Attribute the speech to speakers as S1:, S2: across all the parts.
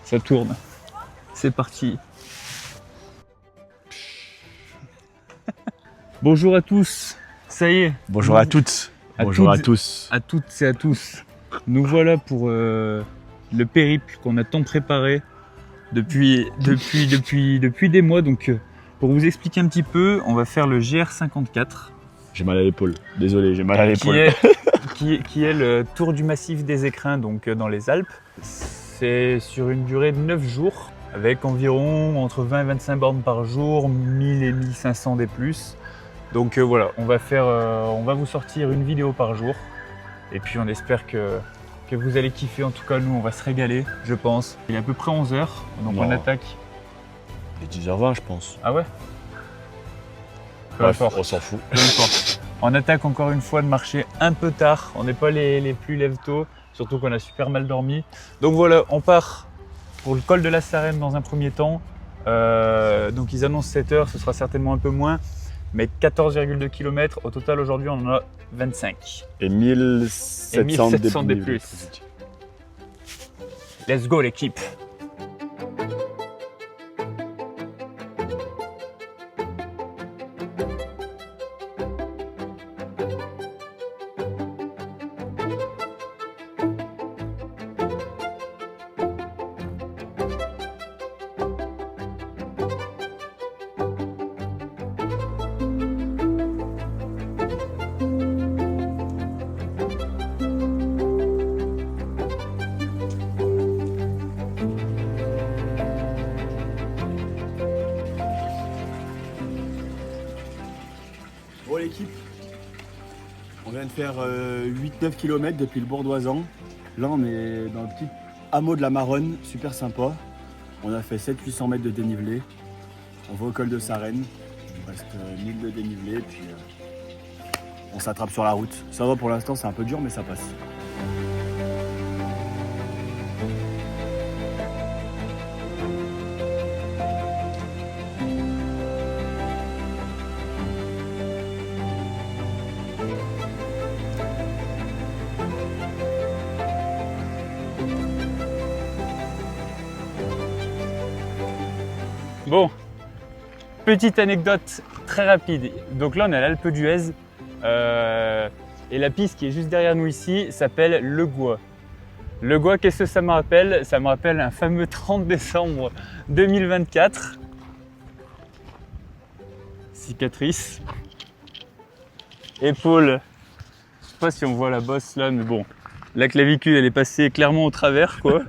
S1: Ça tourne. C'est parti. Bonjour à tous. Ça y est.
S2: Bonjour à toutes. Bonjour à tous.
S1: À toutes et à tous. Nous voilà pour le périple qu'on a tant préparé depuis des mois. Donc, pour vous expliquer un petit peu, on va faire le GR54.
S2: J'ai mal à l'épaule. Désolé, j'ai mal à l'épaule.
S1: Qui est le tour du massif des Écrins, donc dans les Alpes. C'est sur une durée de 9 jours, avec environ entre 20 et 25 bornes par jour, 1000 et 1500 des plus. Donc voilà, on va vous sortir une vidéo par jour. Et puis on espère que vous allez kiffer. En tout cas, nous, on va se régaler, je pense. Il est à peu près 11 h, donc
S2: Non.
S1: on attaque.
S2: Il est 10h20, je pense.
S1: Ah ouais? Peu
S2: Bref,
S1: importe.
S2: on s'en fout.
S1: Peu importe. On attaque encore une fois de marcher un peu tard. On n'est pas les plus lève-tôt, surtout qu'on a super mal dormi. Donc voilà, on part pour le col de la Sarenne dans un premier temps. Donc ils annoncent 7 h, ce sera certainement un peu moins. Mais 14,2 km. Au total, aujourd'hui, on en a 25.
S2: Et 1700
S1: des plus. Let's go, l'équipe!
S2: Bon l'équipe, on vient de faire 8-9 km depuis le Bourdoisan. Là on est dans le petit hameau de la Maronne, super sympa. On a fait 700-800 mètres de dénivelé. On va au col de Sarenne. Il reste 1000 de dénivelé, puis on s'attrape sur la route. Ça va pour l'instant, c'est un peu dur mais ça passe.
S1: Bon, petite anecdote très rapide. Donc là, on est à l'Alpe d'Huez et la piste qui est juste derrière nous ici s'appelle Le Gois. Le Gois, qu'est-ce que ça me rappelle? Ça me rappelle un fameux 30 décembre 2024. Cicatrice. Épaule. Je sais pas si on voit la bosse là, mais bon. La clavicule, elle est passée clairement au travers, quoi.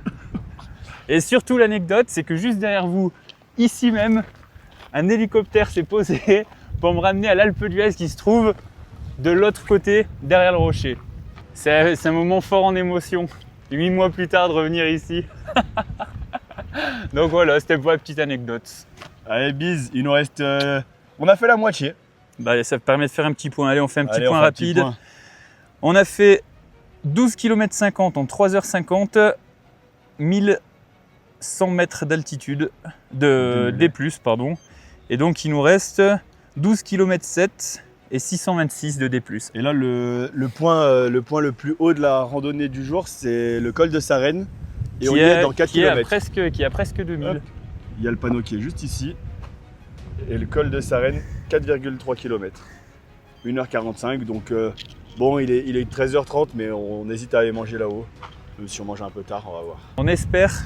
S1: Et surtout, l'anecdote, c'est que juste derrière vous, ici même, un hélicoptère s'est posé pour me ramener à l'Alpe d'Huez qui se trouve de l'autre côté, derrière le rocher. C'est un moment fort en émotion. 8 mois plus tard, de revenir ici. Donc voilà, c'était pour la petite anecdote.
S2: Allez bise, il nous reste... On a fait la moitié.
S1: Bah, ça permet de faire un petit point. Allez, on fait un petit
S2: Allez,
S1: point
S2: on fait un petit
S1: rapide.
S2: point.
S1: On a fait 12 km 50 en 3 h 50, 1100 mètres d'altitude, D+, pardon. Et donc il nous reste 12 km 7 et 626 de D+.
S2: Et là, le point le plus haut de la randonnée du jour, c'est le col de Sarenne. Et on y est dans 4 km.
S1: Qui a presque 2000.
S2: Hop. Il y a le panneau qui est juste ici. Et le col de Sarenne, 4,3 km. 1h45, donc bon, il est 13h30, mais on hésite à aller manger là-haut. Même si on mange un peu tard, on va voir.
S1: On espère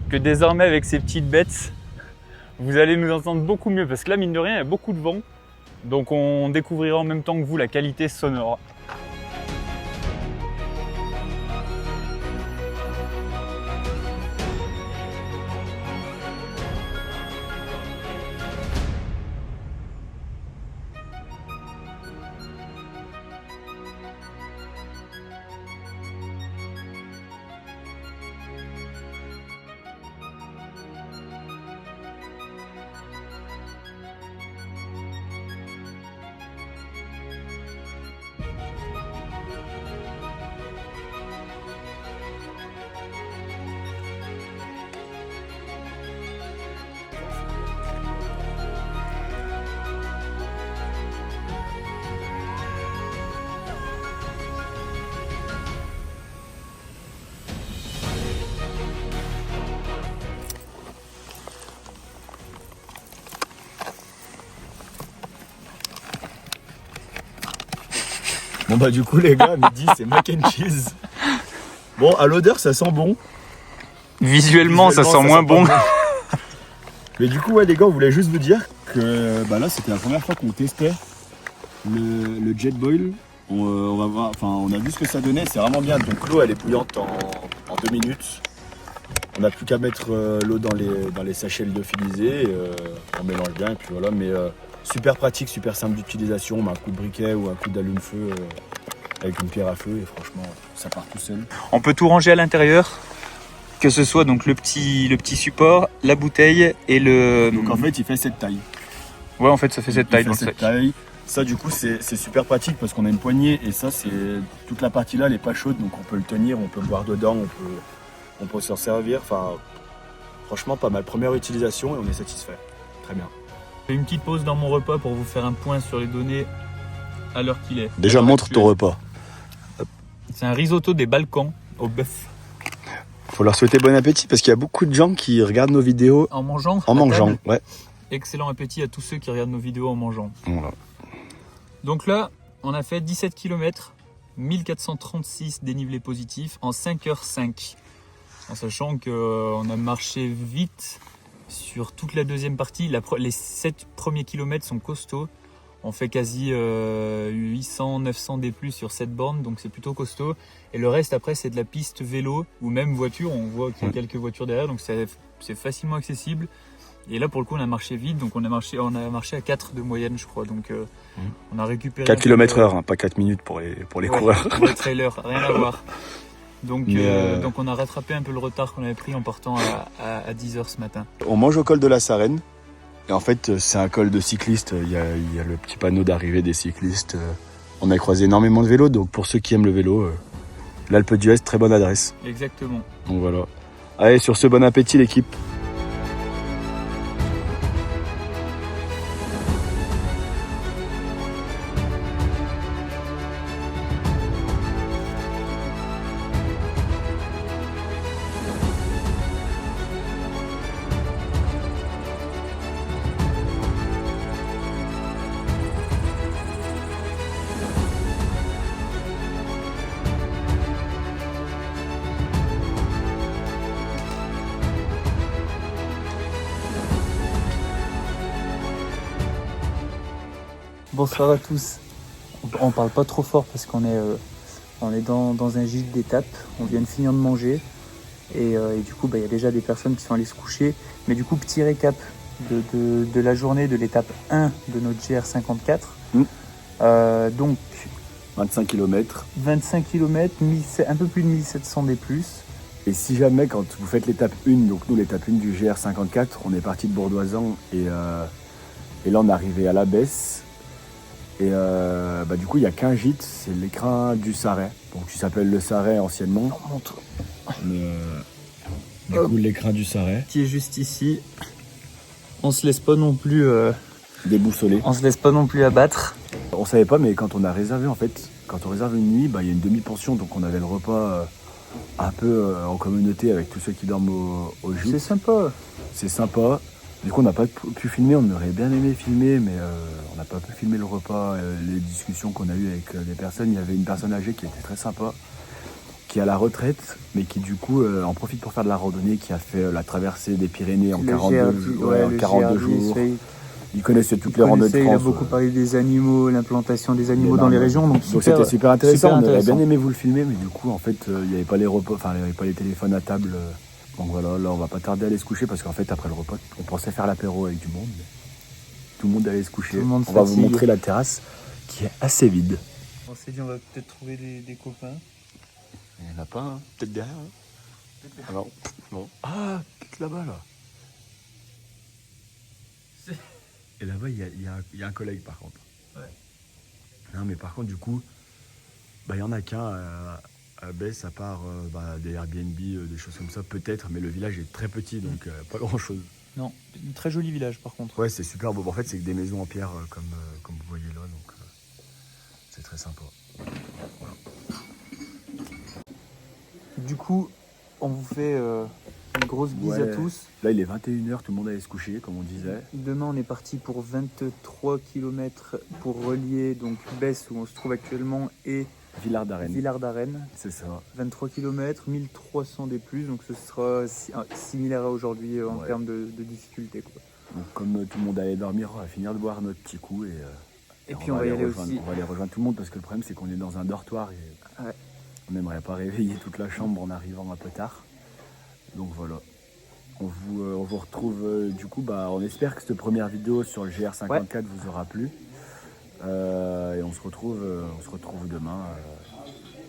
S1: que désormais, avec ces petites bêtes, vous allez nous entendre beaucoup mieux. Parce que là, mine de rien, il y a beaucoup de vent. Donc on découvrira en même temps que vous la qualité sonore.
S2: Bon bah du coup les gars, midi c'est mac and cheese. Bon, à l'odeur ça sent bon.
S1: Visuellement, ça sent moins bon.
S2: Mais du coup ouais les gars, on voulait juste vous dire que bah là c'était la première fois qu'on testait le jet boil. On va voir, enfin on a vu ce que ça donnait, c'est vraiment bien. Donc l'eau elle est bouillante en 2 minutes. On n'a plus qu'à mettre l'eau dans les sachets lyophilisés, on mélange bien et puis voilà. Mais super pratique, super simple d'utilisation. On met un coup de briquet ou un coup d'allume-feu avec une pierre à feu et franchement ça part tout seul.
S1: On peut tout ranger à l'intérieur, que ce soit donc le petit support, la bouteille et le...
S2: Donc en fait il fait cette taille.
S1: Ouais, en fait ça fait cette taille.
S2: Il fait cette taille. Ça du coup c'est super pratique parce qu'on a une poignée et ça c'est toute la partie là elle est pas chaude donc on peut le tenir, on peut boire dedans, on peut s'en servir. Enfin franchement pas mal. Première utilisation et on est satisfait. Très bien.
S1: Je fais une petite pause dans mon repas pour vous faire un point sur les données à l'heure qu'il est.
S2: Déjà montre ton repas.
S1: C'est un risotto des Balkans au bœuf.
S2: Faut leur souhaiter bon appétit parce qu'il y a beaucoup de gens qui regardent nos vidéos
S1: En mangeant.
S2: en mangeant. Ouais.
S1: Excellent appétit à tous ceux qui regardent nos vidéos en mangeant.
S2: Voilà.
S1: Donc là, on a fait 17 km, 1436 dénivelés positifs en 5h05. En sachant qu'on a marché vite sur toute la deuxième partie. Les 7 premiers kilomètres sont costauds. On fait quasi 800-900 D+, sur 7 bornes, donc c'est plutôt costaud. Et le reste, après, c'est de la piste vélo ou même voiture. On voit qu'il y a quelques voitures derrière, donc c'est facilement accessible. Et là, pour le coup, on a marché vite, donc on a marché à 4 de moyenne, je crois. Donc on a récupéré...
S2: 4 km/h, hein, pas 4 minutes pour les coureurs.
S1: Pour les trailers, rien à voir. Donc on a rattrapé un peu le retard qu'on avait pris en partant à 10h ce matin.
S2: On mange au col de la Sarenne. Et en fait, c'est un col de cyclistes. Il y a le petit panneau d'arrivée des cyclistes. On a croisé énormément de vélos. Donc pour ceux qui aiment le vélo, l'Alpe d'Huez, très bonne adresse.
S1: Exactement.
S2: Donc voilà. Allez, sur ce, bon appétit l'équipe.
S1: Bonsoir à tous. On parle pas trop fort parce qu'on est dans un gîte d'étape. On vient de finir de manger et du coup il y a déjà des personnes qui sont allées se coucher. Mais du coup petit récap de la journée de l'étape 1 de notre GR54. Donc
S2: 25 km.
S1: 25 km, un peu plus de 1700 D+.
S2: Et si jamais, quand vous faites l'étape 1, donc nous l'étape 1 du GR54, on est parti de Bourdoisan et là on est arrivé à la baisse. Et du coup il n'y a qu'un gîte, c'est l'écrin du Sarret, donc qui s'appelle le Sarret anciennement.
S1: On montre.
S2: Du coup l'écrin du Sarret.
S1: Qui est juste ici. On se laisse pas non plus
S2: Déboussolé.
S1: on se laisse pas non plus abattre.
S2: On savait pas, mais quand on a réservé en fait, quand on réserve une nuit, il y a une demi-pension, donc on avait le repas un peu en communauté avec tous ceux qui dorment au gîte.
S1: C'est sympa.
S2: C'est sympa. Du coup, on n'a pas pu filmer, on aurait bien aimé filmer, mais on n'a pas pu filmer le repas, les discussions qu'on a eues avec des personnes. Il y avait une personne âgée qui était très sympa, qui est à la retraite, mais qui du coup en profite pour faire de la randonnée, qui a fait la traversée des Pyrénées en 42 jours. Il connaissait toutes les randonnées de France.
S1: Il a beaucoup parlé des animaux, l'implantation des animaux dans les régions. Donc
S2: c'était super intéressant. On aurait bien aimé vous le filmer, mais du coup, en fait, il n'y avait pas les repas, il n'y avait pas les téléphones à table. Donc voilà, là on va pas tarder à aller se coucher parce qu'en fait après le repas, on pensait faire l'apéro avec du monde. Mais tout le monde allait se coucher. On va vous montrer la terrasse qui est assez vide.
S1: On s'est dit on va peut-être trouver des copains.
S2: Il n'y en a pas, hein. Peut-être derrière. Alors, non. Ah, peut-être là-bas là. Et là-bas il y a un collègue par contre.
S1: Ouais.
S2: Non mais par contre du coup, il y en a qu'un à Besse, à part des Airbnb, des choses comme ça, peut-être, mais le village est très petit, donc pas grand-chose.
S1: Non, un très joli village par contre.
S2: Ouais, c'est super beau. En fait, c'est que des maisons en pierre, comme vous voyez là, donc c'est très sympa. Voilà.
S1: Du coup, on vous fait grosse bise à
S2: Ouais.
S1: tous.
S2: Là, il est 21h, tout le monde allait se coucher, comme on disait.
S1: Demain, on est parti pour 23 km pour relier donc Besse, où on se trouve actuellement, et
S2: Villard d'Arène.
S1: Villard d'Arène.
S2: C'est ça.
S1: 23 km, 1300 des plus, donc ce sera similaire à aujourd'hui en
S2: Ouais.
S1: termes de difficulté, quoi.
S2: Donc, comme tout le monde allait dormir, on va finir de boire notre petit coup
S1: Et puis on va y aller aussi.
S2: On va aller rejoindre tout le monde parce que le problème, c'est qu'on est dans un dortoir et
S1: Ouais.
S2: on n'aimerait pas réveiller toute la chambre en arrivant un peu tard. Donc voilà. On vous retrouve du coup, on espère que cette première vidéo sur le GR54 vous aura plu. Et on se retrouve demain.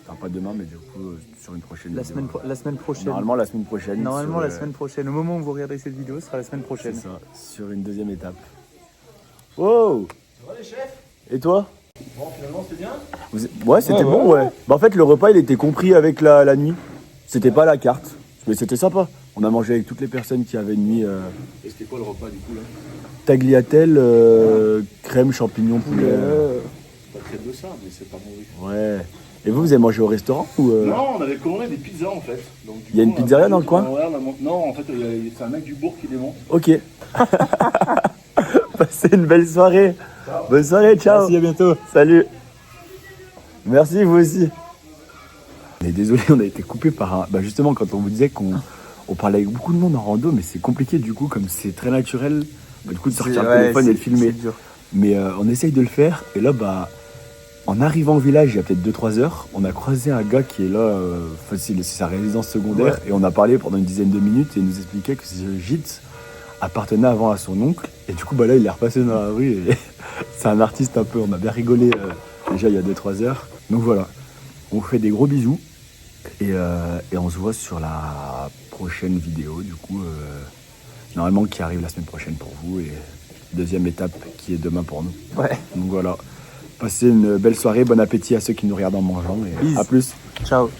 S2: Enfin pas demain, mais du coup sur une prochaine vidéo.
S1: La semaine prochaine.
S2: Normalement la semaine prochaine.
S1: Normalement,
S2: sur,
S1: la semaine prochaine. Au moment où vous regarderez cette vidéo, ce sera la semaine
S2: C'est
S1: prochaine.
S2: ça, sur une deuxième étape. Wow!
S3: Ça va les chefs?
S2: Et toi?
S3: Bon, finalement, c'était bien?
S2: Ouais, c'était bon, ouais. En fait, le repas, il était compris avec la nuit. C'était pas la carte. Mais c'était sympa. On a mangé avec toutes les personnes qui avaient une nuit.
S3: Et c'était quoi le repas du coup là?
S2: Tagliatelle, crème, champignons, poulet.
S3: Pas très de ça, mais c'est pas mauvais.
S2: Ouais. Et vous avez mangé au restaurant ou
S3: Non, on avait commandé des pizzas en fait. Donc, du
S2: Il y a
S3: coup,
S2: une
S3: on
S2: pizzeria dans le coin?
S3: Ouais, non, en fait, c'est un mec du bourg qui les monte.
S2: Ok. Passez une belle soirée. Bonne soirée, ciao.
S1: Merci, à bientôt.
S2: Salut. Merci, vous aussi. On est désolé, on a été coupé par un... justement, quand on vous disait qu'on parlait avec beaucoup de monde en rando, mais c'est compliqué du coup, comme c'est très naturel, du coup, de sortir le téléphone et de filmer. Mais on essaye de le faire, et là, en arrivant au village, il y a peut-être 2-3 heures, on a croisé un gars qui est là, c'est sa résidence secondaire, et on a parlé pendant une dizaine de minutes, et il nous expliquait que ce gîte appartenait avant à son oncle, et du coup, là, il est repassé dans la rue, et c'est un artiste un peu, on a bien rigolé déjà il y a 2-3 heures. Donc voilà, on vous fait des gros bisous, et on se voit sur la prochaine vidéo, du coup, normalement qui arrive la semaine prochaine pour vous, et deuxième étape qui est demain pour nous.
S1: Ouais.
S2: Donc voilà. Passez une belle soirée, bon appétit à ceux qui nous regardent en mangeant et
S1: Peace.
S2: à plus.
S1: Ciao.